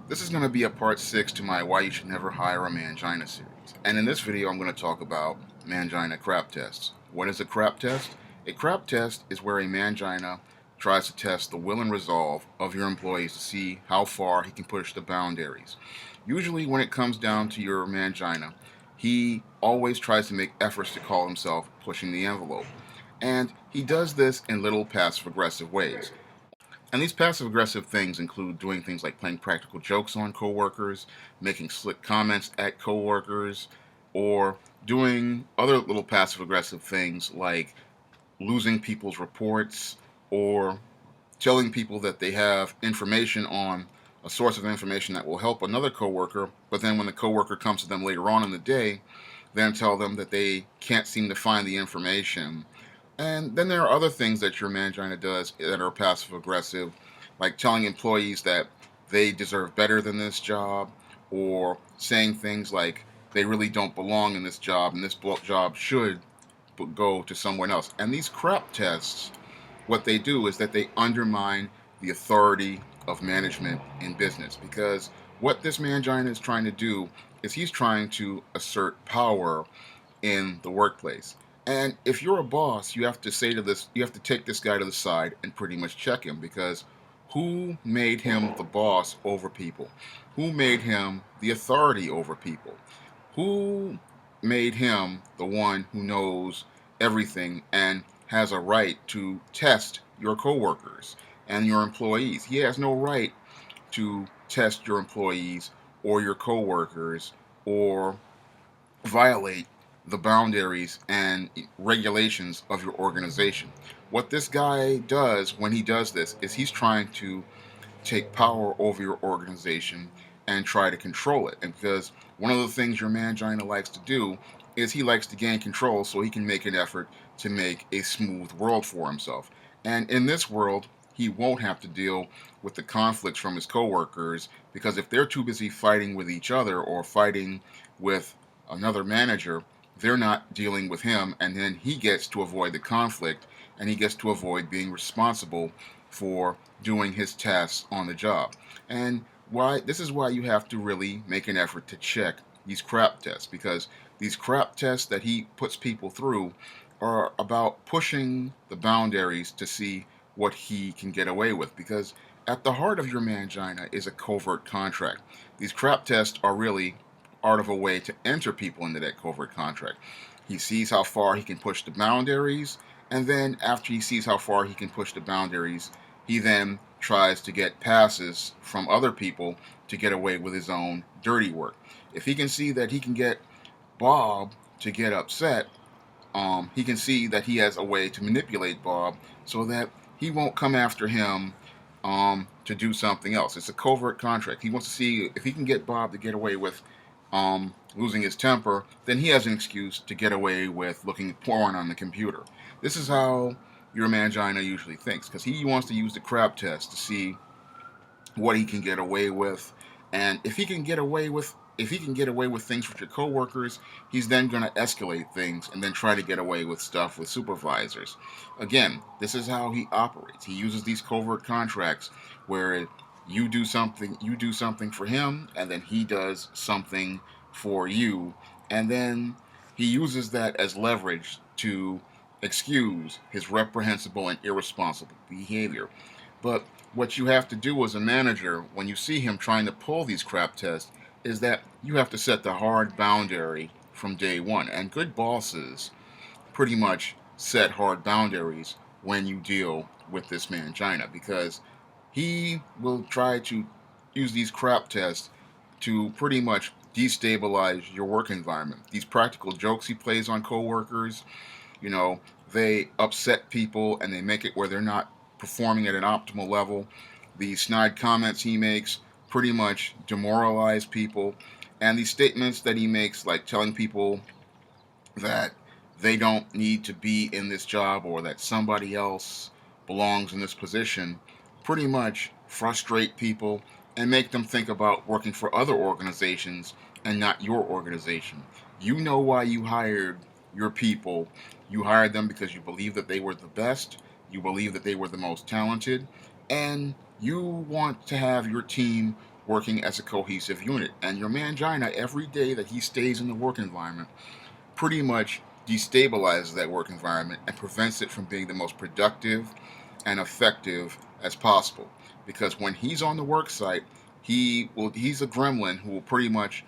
This is going to be a part 6 to my Why You Should Never Hire a Mangina series. And in this video, I'm going to talk about Mangina crap tests. What is a crap test? A crap test is where a Mangina tries to test the will and resolve of your employees to see how far he can push the boundaries. Usually, when it comes down to your Mangina, he always tries to make efforts to call himself pushing the envelope. And he does this in little passive aggressive ways. And these passive aggressive things include doing things like playing practical jokes on coworkers, making slick comments at coworkers, or doing other little passive aggressive things like losing people's reports or telling people that they have information on a source of information that will help another coworker, but then when the coworker comes to them later on in the day, then tell them that they can't seem to find the information. And then there are other things that your mangina does that are passive aggressive, like telling employees that they deserve better than this job, or saying things like they really don't belong in this job and this job should go to someone else. And these crap tests, what they do is that they undermine the authority of management in business, because what this mangina is trying to do is he's trying to assert power in the workplace. And if you're a boss, you have to say to this, you have to take this guy to the side and pretty much check him, because who made him the boss over people? Who made him the authority over people? Who made him the one who knows everything and has a right to test your coworkers and your employees? He has no right to test your employees or your coworkers or violate the boundaries and regulations of your organization. What this guy does when he does this is he's trying to take power over your organization and try to control it. And because one of the things your mangina likes to do is he likes to gain control so he can make an effort to make a smooth world for himself. And in this world, he won't have to deal with the conflicts from his coworkers, because if they're too busy fighting with each other or fighting with another manager, they're not dealing with him, and then he gets to avoid the conflict and he gets to avoid being responsible for doing his tasks on the job. And why this is why you have to really make an effort to check these crap tests, because these crap tests that he puts people through are about pushing the boundaries to see what he can get away with, because at the heart of your mangina is a covert contract. These crap tests are really part of a way to enter people into that covert contract. He sees how far he can push the boundaries, and then after he sees how far he can push the boundaries, he then tries to get passes from other people to get away with his own dirty work. If he can see that he can get Bob to get upset, he can see that he has a way to manipulate Bob so that he won't come after him to do something else. It's a covert contract. He wants to see if he can get Bob to get away with losing his temper, then he has an excuse to get away with looking at porn on the computer. This is how your mangina usually thinks, because he wants to use the crap test to see what he can get away with. And if he can get away with things with your coworkers, he's then going to escalate things and then try to get away with stuff with supervisors. Again, this is how he operates. He uses these covert contracts where you do something for him, and then he does something for you, and then he uses that as leverage to excuse his reprehensible and irresponsible behavior. But what you have to do as a manager when you see him trying to pull these crap tests is that you have to set the hard boundary from day one. And good bosses pretty much set hard boundaries when you deal with this mangina, because he will try to use these crap tests to pretty much destabilize your work environment. These practical jokes he plays on coworkers, you know, they upset people and they make it where they're not performing at an optimal level. The snide comments he makes pretty much demoralize people. And these statements that he makes, like telling people that they don't need to be in this job or that somebody else belongs in this position, pretty much frustrate people and make them think about working for other organizations and not your organization. You know why you hired your people. You hired them because you believe that they were the best, you believe that they were the most talented, and you want to have your team working as a cohesive unit. And your mangina, every day that he stays in the work environment, pretty much destabilizes that work environment and prevents it from being the most productive and effective as possible. Because when he's on the work site, he's a gremlin who will pretty much,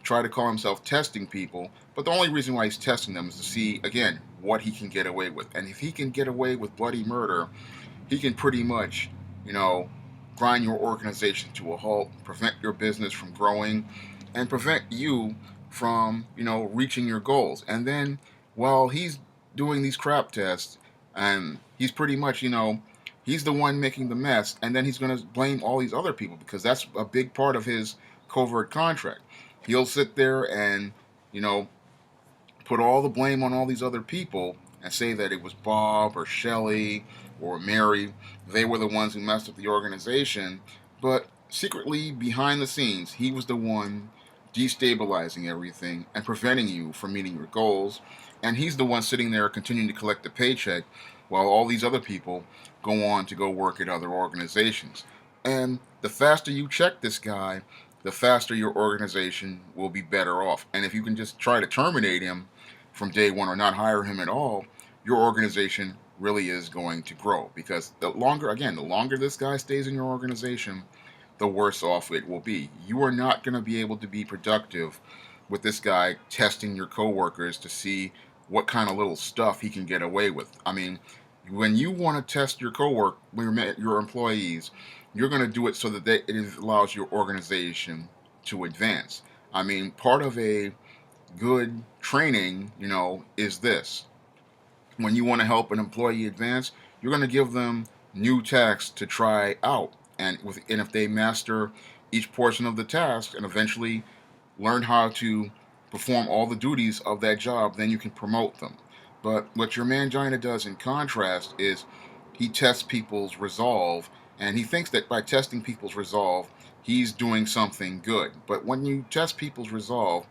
try to call himself testing people. But the only reason why he's testing them is to see, again, what he can get away with. And if he can get away with bloody murder, he can pretty much, you know, grind your organization to a halt, prevent your business from growing, and prevent you from, reaching your goals. And then while he's doing these crap tests, and he's pretty much, he's the one making the mess, and then he's going to blame all these other people because that's a big part of his covert contract. He'll sit there and, you know, put all the blame on all these other people and say that it was Bob or Shelley or Mary. They were the ones who messed up the organization. But secretly, behind the scenes, he was the one destabilizing everything and preventing you from meeting your goals. And he's the one sitting there continuing to collect the paycheck while all these other people go on to go work at other organizations. And the faster you check this guy, the faster your organization will be better off. And if you can just try to terminate him from day one or not hire him at all, your organization really is going to grow. Because the longer this guy stays in your organization, the worse off it will be. You are not going to be able to be productive with this guy testing your coworkers to see what kind of little stuff he can get away with. I mean, when you want to test your employees, you're going to do it so that it allows your organization to advance. I mean, part of a good training, is this. When you want to help an employee advance, you're going to give them new tasks to try out. And if they master each portion of the task and eventually learn how to perform all the duties of that job, then you can promote them. But what your mangina does in contrast is he tests people's resolve, and he thinks that by testing people's resolve, he's doing something good. But when you test people's resolve,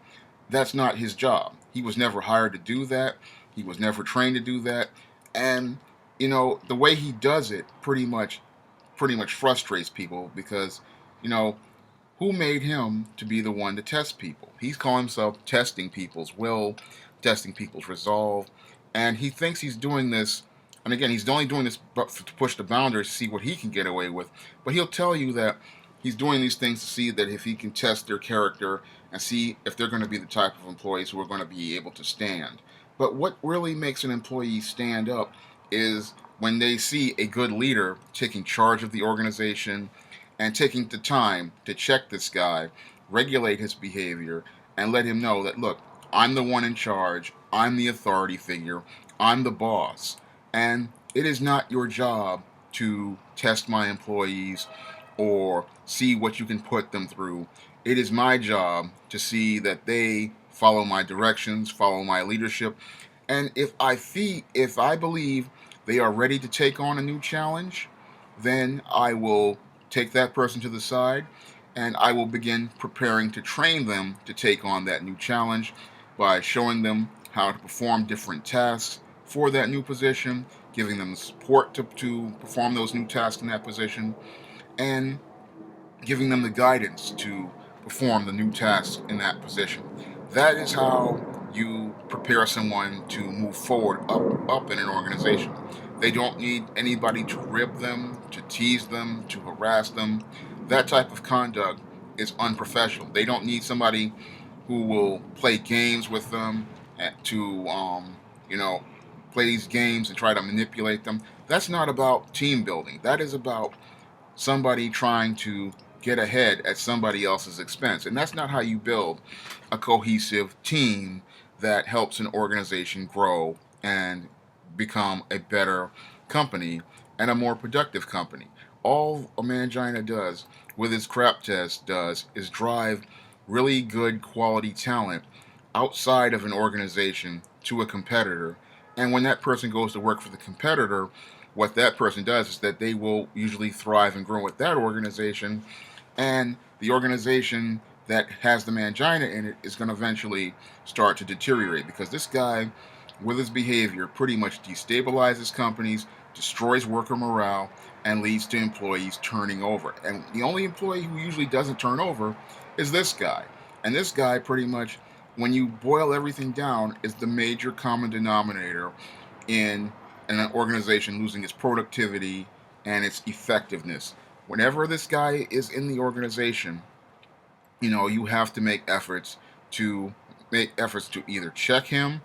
that's not his job. He was never hired to do that. He was never trained to do that. And, the way he does it pretty much frustrates people because, you know, who made him to be the one to test people? He's calling himself testing people's will, testing people's resolve, and he thinks he's doing this. And again, he's only doing this to push the boundaries to see what he can get away with. But he'll tell you that he's doing these things to see that if he can test their character and see if they're going to be the type of employees who are going to be able to stand. But what really makes an employee stand up is when they see a good leader taking charge of the organization and taking the time to check this guy, regulate his behavior, and let him know that, look, I'm the one in charge, I'm the authority figure, I'm the boss, and it is not your job to test my employees or see what you can put them through. It is my job to see that they follow my directions, follow my leadership, and if I believe they are ready to take on a new challenge, then I will take that person to the side and I will begin preparing to train them to take on that new challenge by showing them how to perform different tasks for that new position, giving them the support to perform those new tasks in that position, and giving them the guidance to perform the new tasks in that position. That is how you prepare someone to move forward up in an organization. They don't need anybody to rib them, to tease them, to harass them. That type of conduct is unprofessional. They don't need somebody who will play games with them to, you know, play these games and try to manipulate them. That's not about team building. That is about somebody trying to get ahead at somebody else's expense. And that's not how you build a cohesive team that helps an organization grow and become a better company and a more productive company. All a Mangina does with his crap test is drive really good quality talent outside of an organization to a competitor. And when that person goes to work for the competitor, what that person does is that they will usually thrive and grow with that organization, and the organization that has the mangina in it is going to eventually start to deteriorate because this guy, with his behavior, pretty much destabilizes companies, destroys worker morale, and leads to employees turning over. And the only employee who usually doesn't turn over is this guy. And this guy, pretty much, when you boil everything down, is the major common denominator in an organization losing its productivity and its effectiveness. Whenever this guy is in the organization, you have to to make efforts to either check him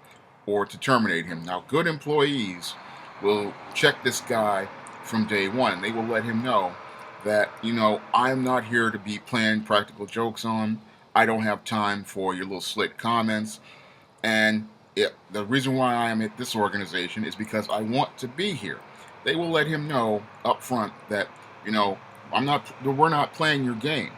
or to terminate him. Now, good employees will check this guy from day one. They will let him know that, I'm not here to be playing practical jokes on. I don't have time for your little slick comments. And the reason why I am at this organization is because I want to be here. They will let him know up front that, we're not playing your game.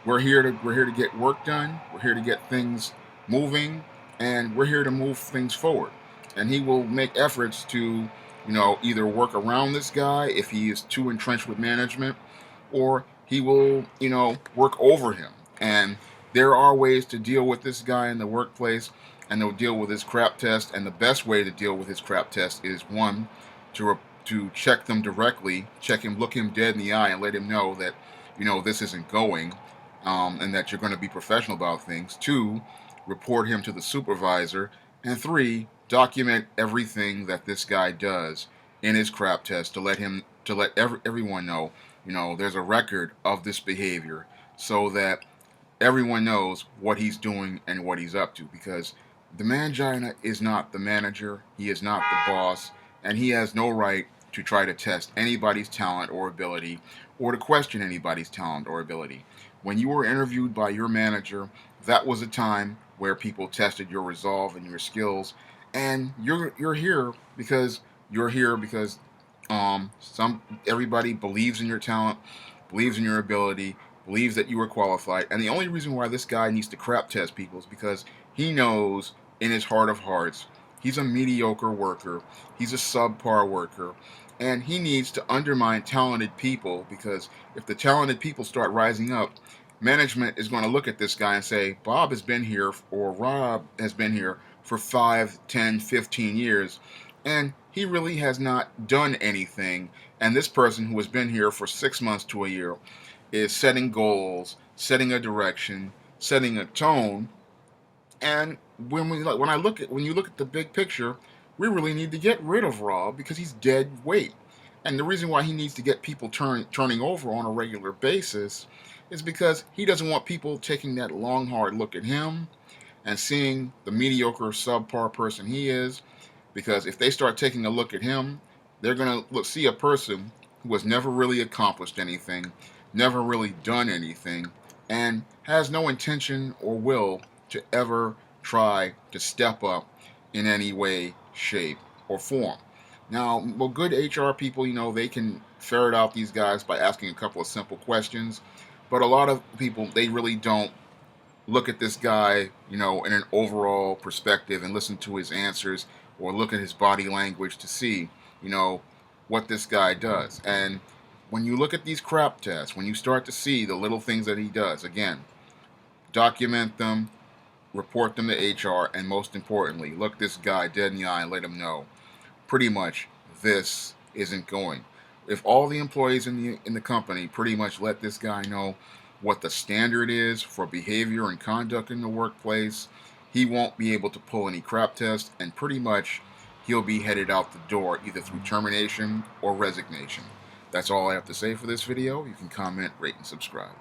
We're here to get work done. We're here to get things moving, and we're here to move things forward. And he will make efforts to, either work around this guy if he is too entrenched with management, or he will, work over him. And there are ways to deal with this guy in the workplace, and they'll deal with his crap test. And the best way to deal with his crap test is, one, to check them directly, look him dead in the eye, and let him know that, this isn't going, and that you're going to be professional about things. Two, report him to the supervisor. And three, document everything that this guy does in his crap test to let everyone know, there's a record of this behavior, so that everyone knows what he's doing and what he's up to. Because the Mangina is not the manager, he is not the boss, and he has no right to try to test anybody's talent or ability, or to question anybody's talent or ability. When you were interviewed by your manager, that was a time where people tested your resolve and your skills, and you're here because everybody believes in your talent, believes in your ability, believes that you are qualified. And the only reason why this guy needs to crap test people is because he knows in his heart of hearts he's a mediocre worker, he's a subpar worker, and he needs to undermine talented people. Because if the talented people start rising up, management is going to look at this guy and say, Bob has been here, or Rob has been here for 5, 10, 15 years, and he really has not done anything. And this person who has been here for 6 months to a year is setting goals, setting a direction, setting a tone. And when you look at the big picture, we really need to get rid of Rob because he's dead weight. And the reason why he needs to get people turning over on a regular basis is because he doesn't want people taking that long, hard look at him and seeing the mediocre, subpar person he is. Because if they start taking a look at him, they're going to see a person who has never really accomplished anything, never really done anything, and has no intention or will to ever try to step up in any way, shape, or form. Now, well, good HR people, they can ferret out these guys by asking a couple of simple questions, but a lot of people, they really don't look at this guy, in an overall perspective and listen to his answers or look at his body language to see, what this guy does. And when you look at these crap tests, when you start to see the little things that he does, again, document them, report them to HR, and most importantly, look this guy dead in the eye and let him know, pretty much, this isn't going. If all the employees in the company pretty much let this guy know what the standard is for behavior and conduct in the workplace, he won't be able to pull any crap tests, and pretty much he'll be headed out the door either through termination or resignation. That's all I have to say for this video. You can comment, rate, and subscribe.